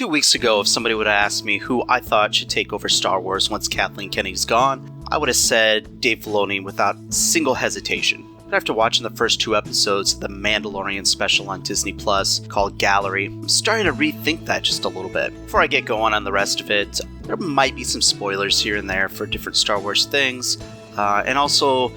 2 weeks ago, if somebody would have asked me who I thought should take over Star Wars once Kathleen Kennedy's gone, I would have said Dave Filoni without single hesitation. But after watching the first 2 episodes of the Mandalorian special on Disney Plus called Gallery, I'm starting to rethink that just a little bit. Before I get going on the rest of it, there might be some spoilers here and there for different Star Wars things, and also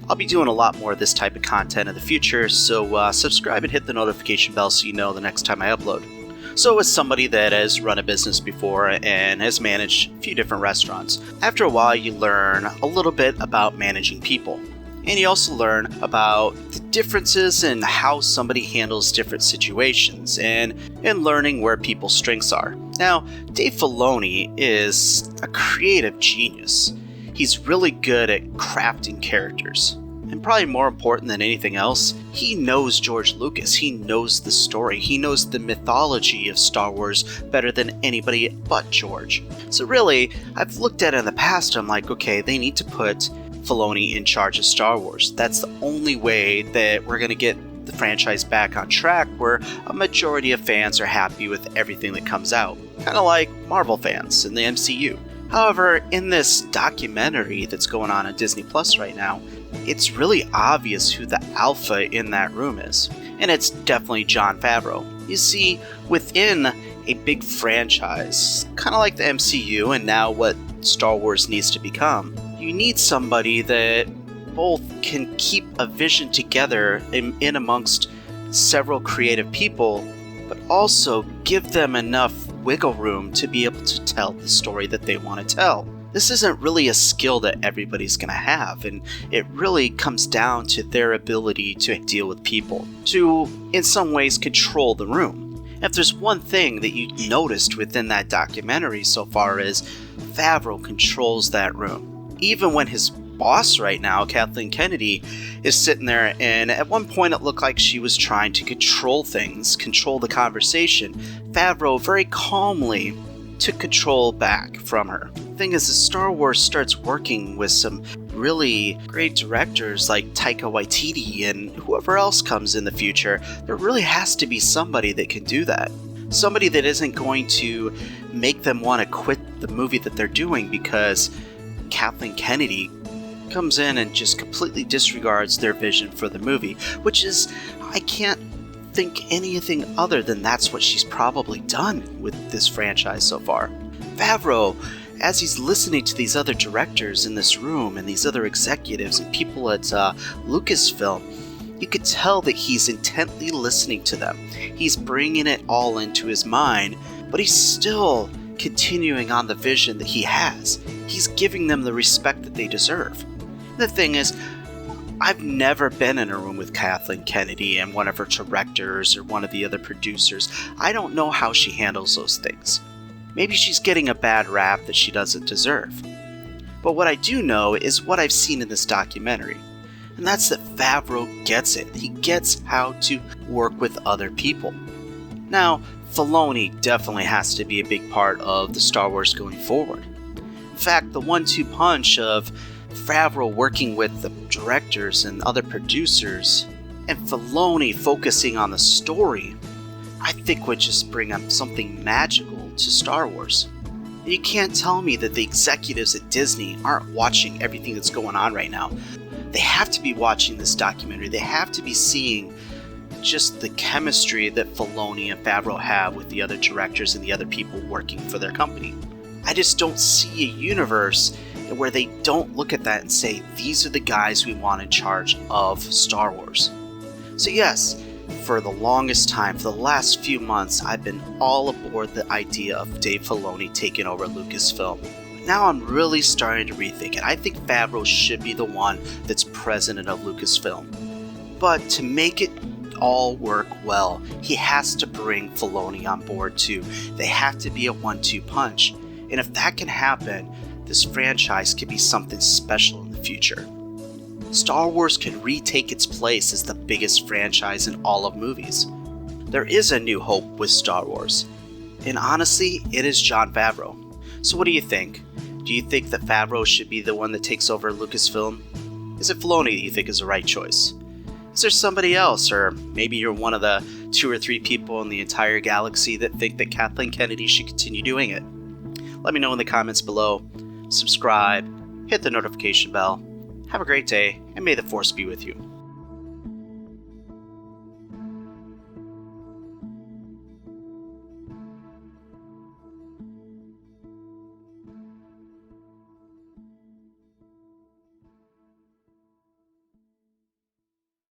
I'll be doing a lot more of this type of content in the future, so subscribe and hit the notification bell so you know the next time I upload. So as somebody that has run a business before and has managed a few different restaurants, after a while you learn a little bit about managing people. And you also learn about the differences in how somebody handles different situations and learning where people's strengths are. Now, Dave Filoni is a creative genius. He's really good at crafting characters. And probably more important than anything else, he knows George Lucas. He knows the story. He knows the mythology of Star Wars better than anybody but George. So really, I've looked at it in the past, I'm like, okay, they need to put Filoni in charge of Star Wars. That's the only way that we're going to get the franchise back on track where a majority of fans are happy with everything that comes out. Kind of like Marvel fans in the MCU. However, in this documentary that's going on Disney Plus right now, it's really obvious who the alpha in that room is. And it's definitely John Favreau. You see, within a big franchise, kind of like the MCU and now what Star Wars needs to become, you need somebody that both can keep a vision together in amongst several creative people, but also give them enough wiggle room to be able to tell the story that they want to tell. This isn't really a skill that everybody's going to have, and it really comes down to their ability to deal with people, to, in some ways, control the room. If there's one thing that you noticed within that documentary so far is Favreau controls that room. Even when his boss right now, Kathleen Kennedy, is sitting there, and at one point it looked like she was trying to control things, control the conversation, Favreau very calmly took control back from her. The thing is, as Star Wars starts working with some really great directors like Taika Waititi and whoever else comes in the future, there really has to be somebody that can do that. Somebody that isn't going to make them want to quit the movie that they're doing because Kathleen Kennedy comes in and just completely disregards their vision for the movie, which is, I can't think anything other than that's what she's probably done with this franchise so far. Favreau, as he's listening to these other directors in this room and these other executives and people at Lucasfilm, you could tell that he's intently listening to them. He's bringing it all into his mind, but he's still continuing on the vision that he has. He's giving them the respect that they deserve. The thing is, I've never been in a room with Kathleen Kennedy and one of her directors or one of the other producers. I don't know how she handles those things. Maybe she's getting a bad rap that she doesn't deserve. But what I do know is what I've seen in this documentary. And that's that Favreau gets it. He gets how to work with other people. Now, Filoni definitely has to be a big part of the Star Wars going forward. In fact, the 1-2 punch of Favreau working with the directors and other producers, and Filoni focusing on the story, I think would just bring up something magical to Star Wars. You can't tell me that the executives at Disney aren't watching everything that's going on right now. They have to be watching this documentary. They have to be seeing just the chemistry that Filoni and Favreau have with the other directors and the other people working for their company. I just don't see a universe where they don't look at that and say, these are the guys we want in charge of Star Wars. So yes, for the longest time, for the last few months, I've been all aboard the idea of Dave Filoni taking over Lucasfilm. Now I'm really starting to rethink it. I think Favreau should be the one that's president of Lucasfilm. But to make it all work well, he has to bring Filoni on board too. They have to be a 1-2 punch. And if that can happen, this franchise could be something special in the future. Star Wars can retake its place as the biggest franchise in all of movies. There is a new hope with Star Wars. And honestly, it is John Favreau. So what do you think? Do you think that Favreau should be the one that takes over Lucasfilm? Is it Filoni that you think is the right choice? Is there somebody else, or maybe you're one of the 2 or 3 people in the entire galaxy that think that Kathleen Kennedy should continue doing it? Let me know in the comments below. Subscribe, hit the notification bell. Have a great day, and may the Force be with you.